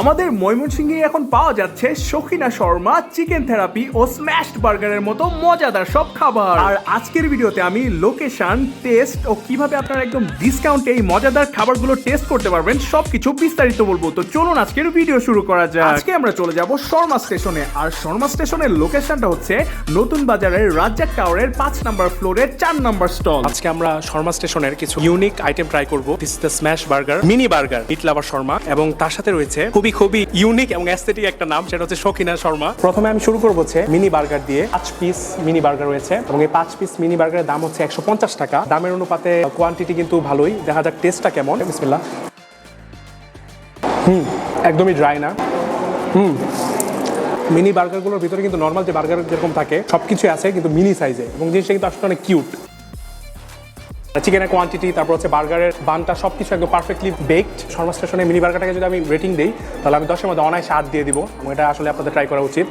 আমাদের ময়মনসিংহে এখন পাওয়া যাচ্ছে শৌখিনা শর্মা, চিকেন থেরাপি ও স্ম্যাশড বার্গারের মতো মজাদার সব খাবার। আর আজকের ভিডিওতে আমি লোকেশন, টেস্ট ও কিভাবে আপনারা একদম ডিসকাউন্টে এই মজাদার খাবারগুলো টেস্ট করতে পারবেন সবকিছু বিস্তারিত বলবো। তো চলুন আজকের ভিডিও শুরু করা যাক। আজকে আমরা চলে যাব শর্মা স্টেশনে। আর শর্মা স্টেশনের লোকেশনটা হচ্ছে নতুন বাজারের রাজ্জাক টাওয়ারের 5 নম্বর ফ্লোরের 4 নম্বর স্টল। আজকে আমরা শর্মা স্টেশনের কিছু ইউনিক আইটেম ট্রাই করব। This is the smash burger, mini burger, meat lover shawarma, এবং তার সাথে রয়েছে খুবই ইউনিক এবং অ্যাস্থেটিক একটা নাম, সেটা হচ্ছে শৌখিনা শর্মা। প্রথমে আমি শুরু করবো হচ্ছে মিনি বার্গার দিয়ে। 5 পিস মিনি বার্গার রয়েছে এবং এই 5 পিস মিনি বার্গারের দাম হচ্ছে 150 টাকা। দামের অনুপাতে কোয়ান্টিটি কিন্তু ভালোই। দেখা যাক টেস্টটা কেমন। বিসমিল্লাহ। একদমই ড্রাই না। মিনি বার্গারগুলোর ভিতরে কিন্তু নর্মাল যে বার্গার যেরকম থাকে সবকিছু আছে, কিন্তু মিনি সাইজে, এবং জিনিসটা কিন্তু আসলে অনেক কিউট। চিকেনের কোয়ান্টিটি, তারপর হচ্ছে বার্গারের বানটা, সবকিছু একদম পারফেক্টলি বেকড। শর্মা স্টেশনের মিনি বার্গারটাকে যদি আমি রেটিং দিই তাহলে আমি 10-এর মধ্যে অনায়াসে 8 দিয়ে দিব, এবং এটা আসলে আপনাদের ট্রাই করা উচিত।